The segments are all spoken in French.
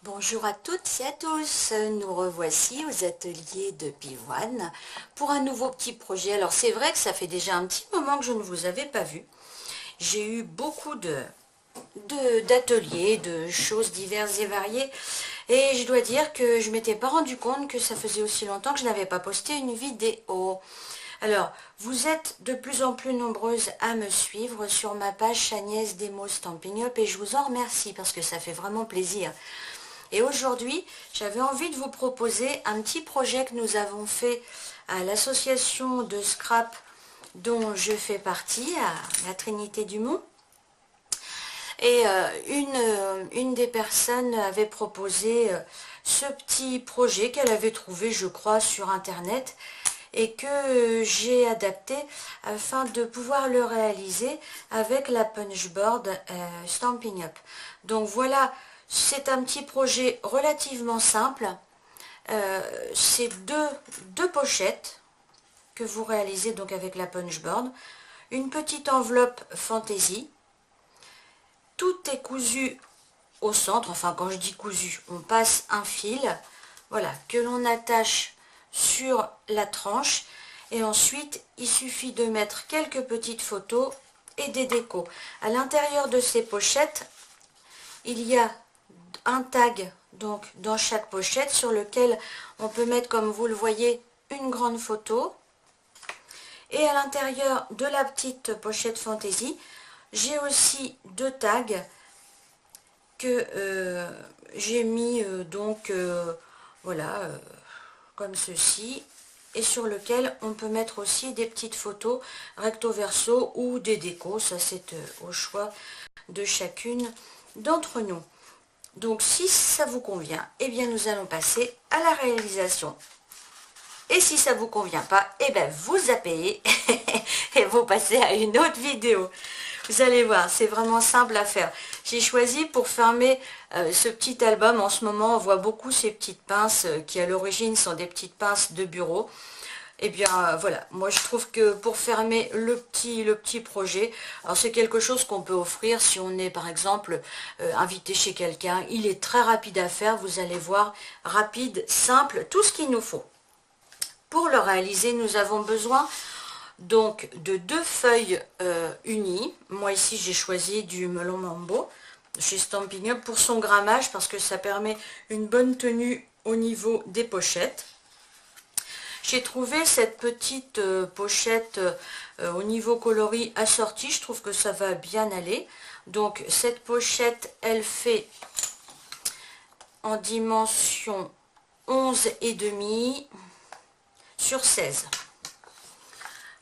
Bonjour à toutes et à tous, nous revoici aux ateliers de Pivoine pour un nouveau petit projet. Alors c'est vrai que ça fait déjà un petit moment que je ne vous avais pas vu. J'ai eu beaucoup d'ateliers, de choses diverses et variées, et je dois dire que je m'étais pas rendu compte que ça faisait aussi longtemps que je n'avais pas posté une vidéo. Alors, vous êtes de plus en plus nombreuses à me suivre sur ma page Agnès Demo Stampin' Up et je vous en remercie parce que ça fait vraiment plaisir. Et aujourd'hui, j'avais envie de vous proposer un petit projet que nous avons fait à l'association de scrap dont je fais partie, à la Trinité du Mont. Et une des personnes avait proposé ce petit projet qu'elle avait trouvé, je crois, sur Internet et que j'ai adapté afin de pouvoir le réaliser avec la Punchboard Stampin' Up. Donc voilà, c'est un petit projet relativement simple. C'est deux pochettes que vous réalisez donc avec la Punchboard, une petite enveloppe fantaisie. Tout est cousu au centre, enfin quand je dis cousu, on passe un fil, voilà, que l'on attache sur la tranche et ensuite il suffit de mettre quelques petites photos et des décos. À l'intérieur de ces pochettes, il y a un tag donc dans chaque pochette sur lequel on peut mettre, comme vous le voyez, une grande photo. Et à l'intérieur de la petite pochette fantaisie, j'ai aussi deux tags que j'ai mis voilà, comme ceci, et sur lequel on peut mettre aussi des petites photos recto verso ou des décos, ça c'est au choix de chacune d'entre nous. Donc si ça vous convient, eh bien nous allons passer à la réalisation. Et si ça vous convient pas, eh bien vous zappez et vous passez à une autre vidéo. Vous allez voir, c'est vraiment simple à faire. J'ai choisi pour fermer ce petit album. En ce moment, on voit beaucoup ces petites pinces qui à l'origine sont des petites pinces de bureau. Et bien voilà, moi je trouve que pour fermer le petit projet, alors c'est quelque chose qu'on peut offrir si on est par exemple invité chez quelqu'un. Il est très rapide à faire, vous allez voir, rapide, simple, tout ce qu'il nous faut. Pour le réaliser, nous avons besoin donc de deux feuilles unies. Moi ici j'ai choisi du melon mambo chez Stampin' Up pour son grammage parce que ça permet une bonne tenue au niveau des pochettes. J'ai trouvé cette petite pochette au niveau coloris assortie, je trouve que ça va bien aller. Donc cette pochette, elle fait en dimension 11,5 sur 16.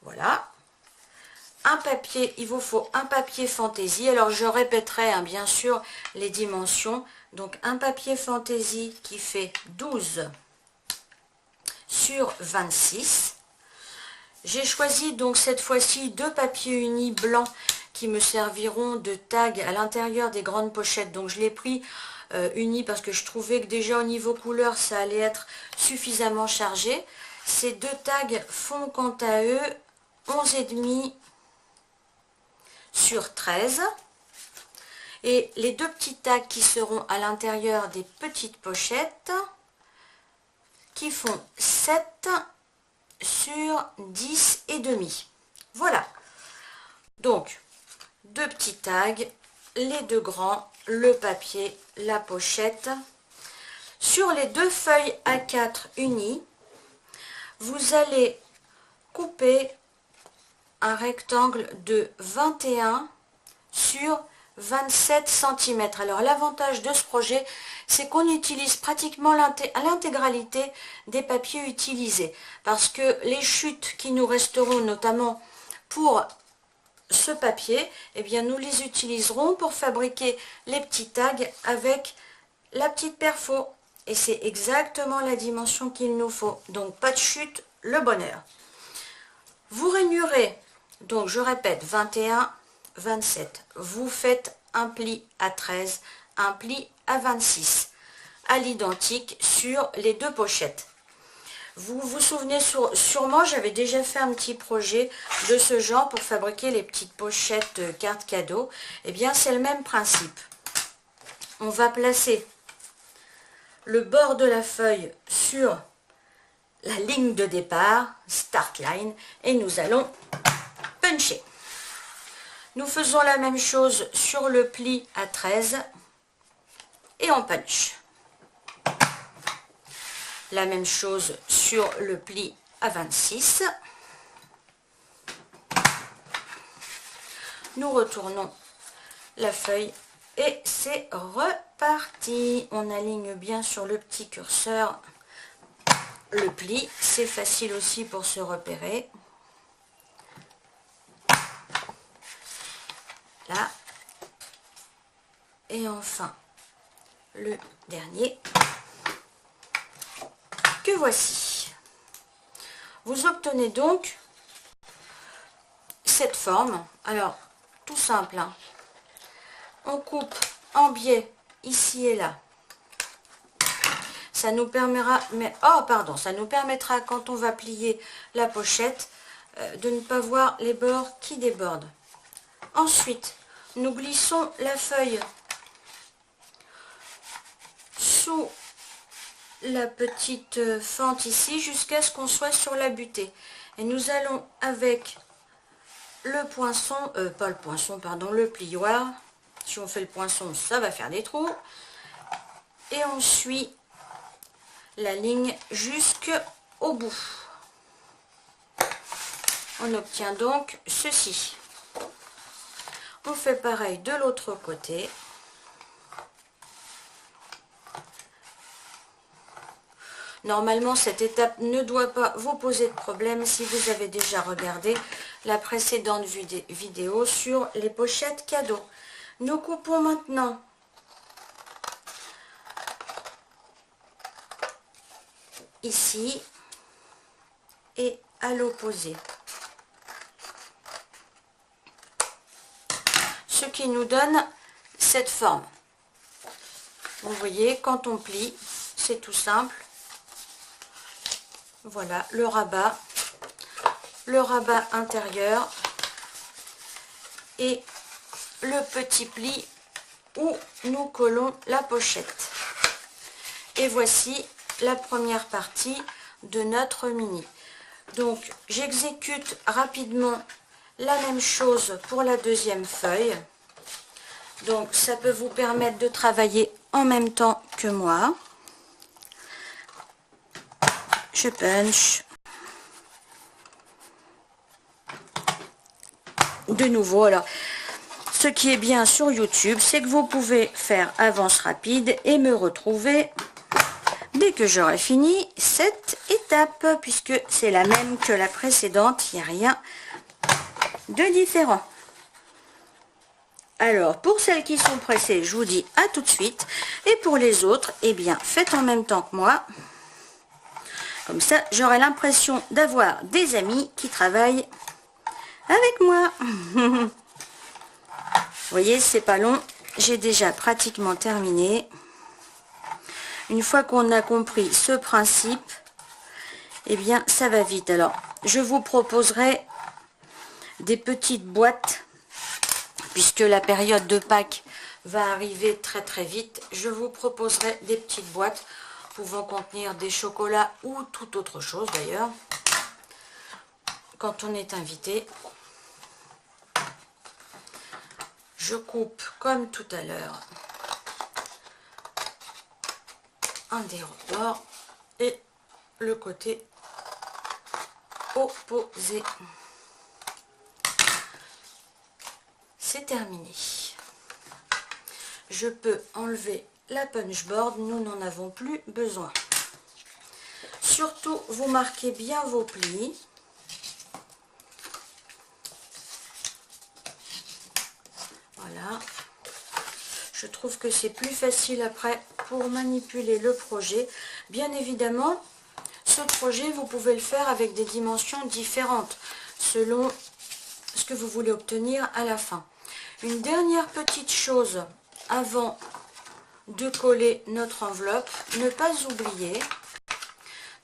Voilà. Un papier, il vous faut un papier fantaisie. Alors je répéterai hein, bien sûr les dimensions. Donc un papier fantaisie qui fait 12 sur 26. J'ai choisi donc cette fois-ci deux papiers unis blancs qui me serviront de tag à l'intérieur des grandes pochettes. Donc je l'ai pris unis parce que je trouvais que déjà au niveau couleur ça allait être suffisamment chargé. Ces deux tags font quant à eux 11,5 sur 13. Et les deux petits tags qui seront à l'intérieur des petites pochettes qui font 7 sur 10,5. Voilà. Donc, deux petits tags, les deux grands, le papier, la pochette. Sur les deux feuilles A4 unies, vous allez couper un rectangle de 21 sur 27 cm. Alors l'avantage de ce projet, c'est qu'on utilise pratiquement l'intégralité des papiers utilisés. Parce que les chutes qui nous resteront, notamment pour ce papier, eh bien nous les utiliserons pour fabriquer les petits tags avec la petite perfo. Et c'est exactement la dimension qu'il nous faut. Donc pas de chute, le bonheur. Vous rainurez, donc je répète, 21, 27. Vous faites un pli à 13, un pli à 26, à l'identique sur les deux pochettes. Vous vous souvenez sûrement, j'avais déjà fait un petit projet de ce genre pour fabriquer les petites pochettes cartes cadeaux. Eh bien, c'est le même principe. On va placer le bord de la feuille sur la ligne de départ, start line, et nous allons puncher. Nous faisons la même chose sur le pli à 13 et on punch. La même chose sur le pli à 26. Nous retournons la feuille et c'est reparti. On aligne bien sur le petit curseur le pli, c'est facile aussi pour se repérer. Là. Et enfin, le dernier que voici. Vous obtenez donc cette forme. Alors, tout simple, hein. On coupe en biais ici et là. Ça nous permettra, ça nous permettra quand on va plier la pochette de ne pas voir les bords qui débordent. Ensuite, nous glissons la feuille sous la petite fente ici jusqu'à ce qu'on soit sur la butée. Et nous allons avec le poinçon, pas le poinçon, pardon, le plioir. Si on fait le poinçon, ça va faire des trous. Et on suit la ligne jusqu'au bout. On obtient donc ceci. On fait pareil de l'autre côté. Normalement, cette étape ne doit pas vous poser de problème si vous avez déjà regardé la précédente vidéo sur les pochettes cadeaux. Nous coupons maintenant ici et à l'opposé. Ce qui nous donne cette forme. Vous voyez, quand on plie, c'est tout simple. Voilà, le rabat intérieur et le petit pli où nous collons la pochette. Et voici la première partie de notre mini. Donc j'exécute rapidement la même chose pour la deuxième feuille. Donc ça peut vous permettre de travailler en même temps que moi. Je punch. De nouveau, alors ce qui est bien sur YouTube, c'est que vous pouvez faire avance rapide et me retrouver dès que j'aurai fini cette étape, puisque c'est la même que la précédente, il n'y a rien de différent. Alors, pour celles qui sont pressées, je vous dis à tout de suite. Et pour les autres, eh bien, faites en même temps que moi. Comme ça, j'aurai l'impression d'avoir des amis qui travaillent avec moi. Vous voyez, c'est pas long. J'ai déjà pratiquement terminé. Une fois qu'on a compris ce principe, eh bien, ça va vite. Alors, je vous proposerai des petites boîtes, puisque la période de Pâques va arriver très très vite. Je vous proposerai des petites boîtes pouvant contenir des chocolats ou toute autre chose d'ailleurs, quand on est invité. Je coupe comme tout à l'heure un des rebords et le côté opposé. C'est terminé. Je peux enlever la punch board, nous n'en avons plus besoin. Surtout, vous marquez bien vos plis. Voilà. Je trouve que c'est plus facile après pour manipuler le projet. Bien évidemment, ce projet, vous pouvez le faire avec des dimensions différentes, selon ce que vous voulez obtenir à la fin. Une dernière petite chose avant de coller notre enveloppe, ne pas oublier,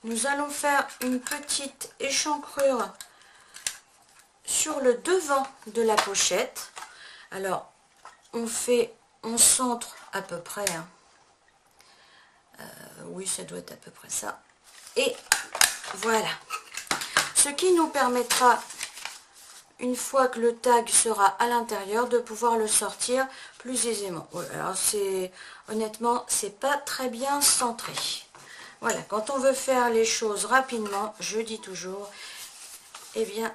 nous allons faire une petite échancrure sur le devant de la pochette. Alors, on centre à peu près, hein. oui, ça doit être à peu près ça. Et voilà. Ce qui nous permettra, une fois que le tag sera à l'intérieur, de pouvoir le sortir plus aisément. Ouais, alors honnêtement, c'est pas très bien centré. Voilà, quand on veut faire les choses rapidement, je dis toujours, eh bien,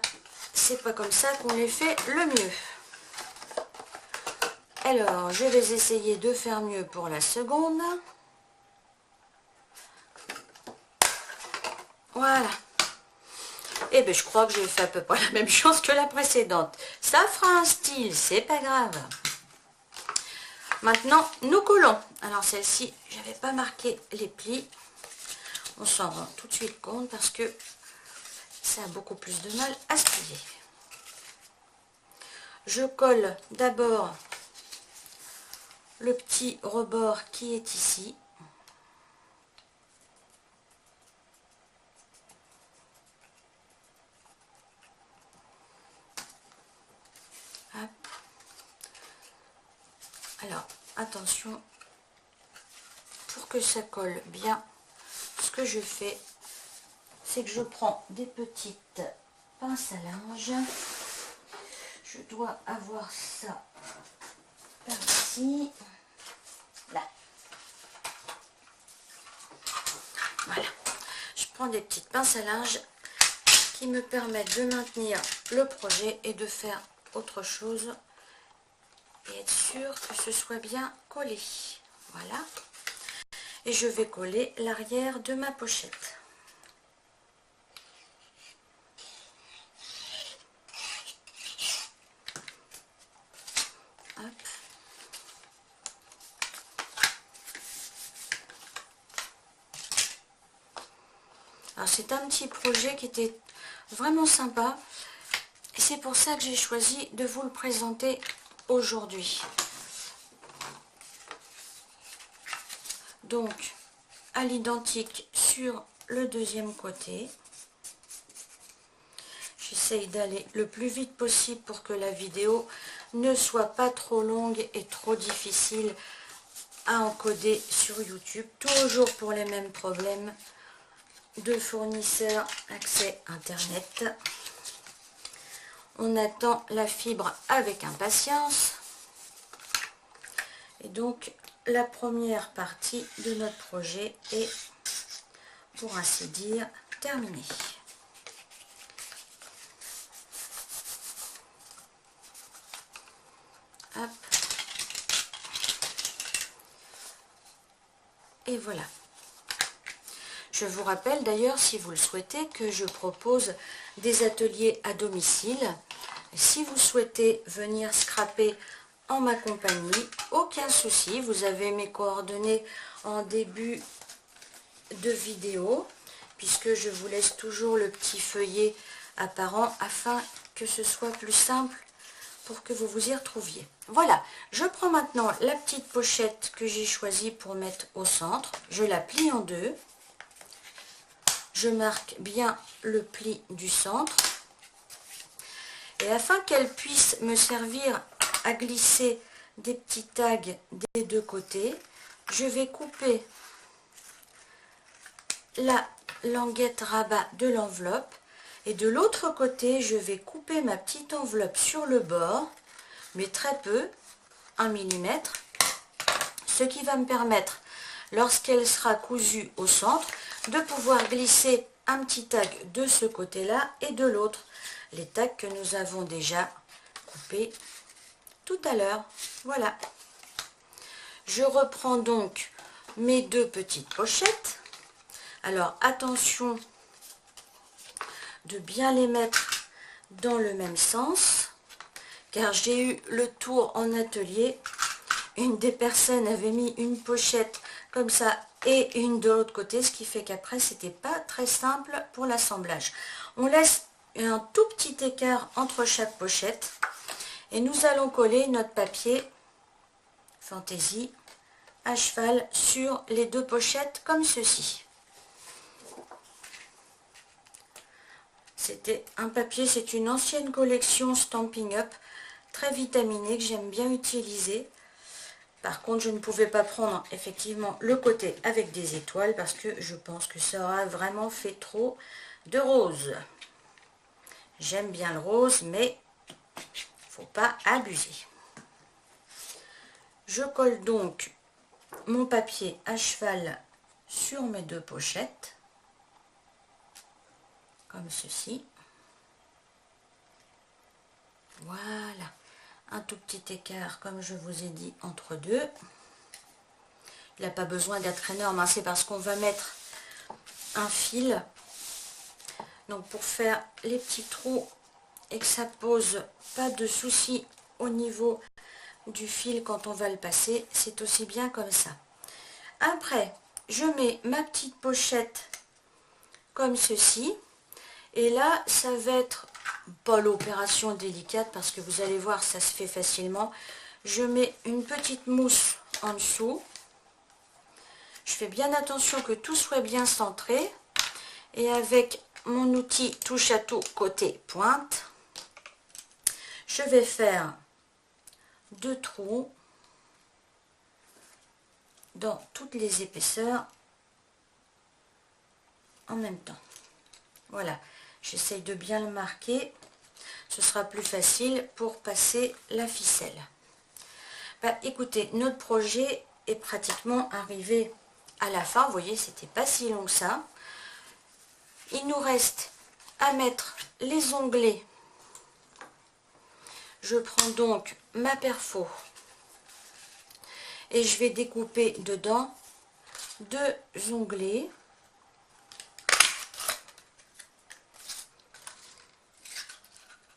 c'est pas comme ça qu'on les fait le mieux. Alors, je vais essayer de faire mieux pour la seconde. Voilà. Et bien, je crois que j'ai fait à peu près la même chose que la précédente. Ça fera un style, c'est pas grave. Maintenant, nous collons. Alors, celle-ci, j'avais pas marqué les plis. On s'en rend tout de suite compte parce que ça a beaucoup plus de mal à se plier. Je colle d'abord le petit rebord qui est ici. Hop. Alors, attention, pour que ça colle bien, ce que je fais, c'est que je prends des petites pinces à linge. Je dois avoir ça par ici. Là. Voilà. Je prends des petites pinces à linge qui me permettent de maintenir le projet et de faire autre chose et être sûr que ce soit bien collé. Voilà. Et je vais coller l'arrière de ma pochette. Hop. Alors c'est un petit projet qui était vraiment sympa et c'est pour ça que j'ai choisi de vous le présenter aujourd'hui. Donc à l'identique sur le deuxième côté. J'essaye d'aller le plus vite possible pour que la vidéo ne soit pas trop longue et trop difficile à encoder sur YouTube. Toujours pour les mêmes problèmes de fournisseurs, accès Internet. On attend la fibre avec impatience. Et donc, la première partie de notre projet est, pour ainsi dire, terminée. Hop. Et voilà. Je vous rappelle d'ailleurs, si vous le souhaitez, que je propose des ateliers à domicile. Si vous souhaitez venir scraper en ma compagnie, aucun souci. Vous avez mes coordonnées en début de vidéo, puisque je vous laisse toujours le petit feuillet apparent afin que ce soit plus simple pour que vous vous y retrouviez. Voilà, je prends maintenant la petite pochette que j'ai choisie pour mettre au centre. Je la plie en deux. Je marque bien le pli du centre. Et afin qu'elle puisse me servir à glisser des petits tags des deux côtés, je vais couper la languette rabat de l'enveloppe. Et de l'autre côté, je vais couper ma petite enveloppe sur le bord, mais très peu, 1 mm, ce qui va me permettre, lorsqu'elle sera cousue au centre, de pouvoir glisser un petit tag de ce côté-là et de l'autre, les tags que nous avons déjà coupés tout à l'heure. Voilà. Je reprends donc mes deux petites pochettes. Alors attention de bien les mettre dans le même sens, car j'ai eu le tour en atelier. Une des personnes avait mis une pochette comme ça et une de l'autre côté, ce qui fait qu'après c'était pas très simple pour l'assemblage. On laisse un tout petit écart entre chaque pochette et nous allons coller notre papier fantaisie à cheval sur les deux pochettes comme ceci. C'était un papier, c'est une ancienne collection Stampin' Up, très vitaminée, que j'aime bien utiliser. Par contre, je ne pouvais pas prendre effectivement le côté avec des étoiles parce que je pense que ça aura vraiment fait trop de rose. J'aime bien le rose, mais faut pas abuser. Je colle donc mon papier à cheval sur mes deux pochettes, comme ceci. Voilà, un tout petit écart, comme je vous ai dit, entre deux. Il n'a pas besoin d'être énorme, hein, c'est parce qu'on va mettre un fil. Donc pour faire les petits trous et que ça pose pas de soucis au niveau du fil quand on va le passer, c'est aussi bien comme ça. Après, je mets ma petite pochette comme ceci. Et là, ça va être pas l'opération délicate parce que vous allez voir, ça se fait facilement. Je mets une petite mousse en dessous. Je fais bien attention que tout soit bien centré. Et avec mon outil touche à tout côté pointe, je vais faire 2 trous dans toutes les épaisseurs en même temps. Voilà, j'essaye de bien le marquer, ce sera plus facile pour passer la ficelle. Bah, écoutez, notre projet est pratiquement arrivé à la fin. Vous voyez, c'était pas si long que ça. Il nous reste à mettre les onglets. Je prends donc ma perfo et je vais découper dedans 2 onglets.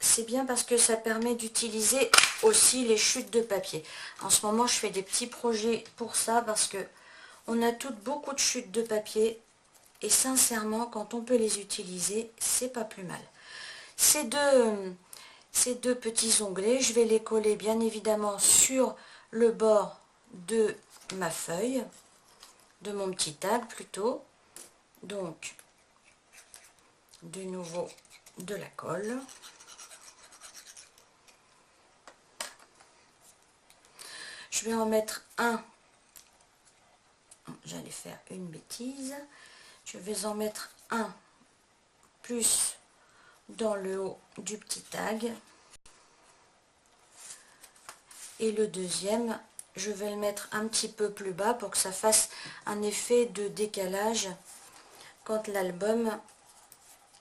C'est bien parce que ça permet d'utiliser aussi les chutes de papier. En ce moment, je fais des petits projets pour ça parce que on a toutes beaucoup de chutes de papier et sincèrement, quand on peut les utiliser, c'est pas plus mal. Ces deux petits onglets, je vais les coller bien évidemment sur le bord de ma feuille, de mon petit tag plutôt. Donc, de nouveau de la colle. Je vais en mettre un. J'allais faire une bêtise. Je vais en mettre un plus dans le haut du petit tag. Et le deuxième, je vais le mettre un petit peu plus bas pour que ça fasse un effet de décalage quand l'album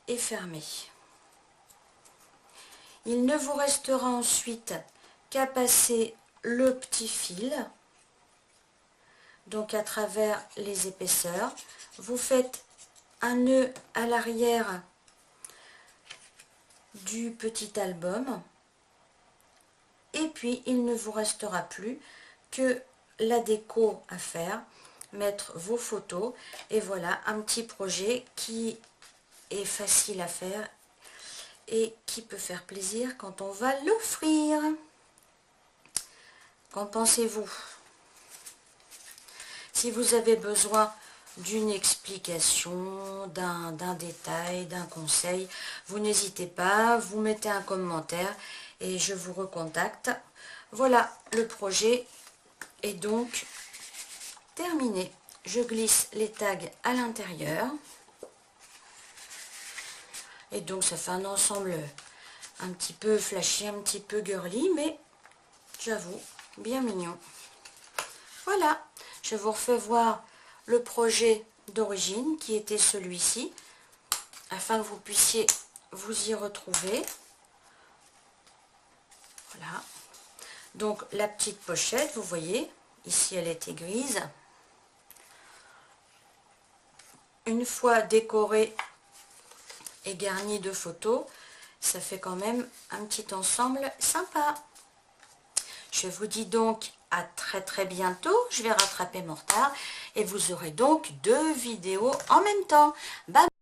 est fermé. Il ne vous restera ensuite qu'à passer le petit fil, donc à travers les épaisseurs. Vous faites un nœud à l'arrière du petit album et puis il ne vous restera plus que la déco à faire, mettre vos photos et voilà un petit projet qui est facile à faire et qui peut faire plaisir quand on va l'offrir. Qu'en pensez-vous? Si vous avez besoin d'une explication, d'un détail, d'un conseil, vous n'hésitez pas, vous mettez un commentaire et je vous recontacte. Voilà, le projet est donc terminé. Je glisse les tags à l'intérieur. Et donc ça fait un ensemble un petit peu flashy, un petit peu girly, mais j'avoue, bien mignon. Voilà, je vous refais voir le projet d'origine qui était celui-ci, afin que vous puissiez vous y retrouver. Voilà. Donc la petite pochette, vous voyez, ici elle était grise. Une fois décorée et garnie de photos, ça fait quand même un petit ensemble sympa. Je vous dis donc à très bientôt. Je vais rattraper mon retard et vous aurez donc 2 vidéos en même temps. Bye!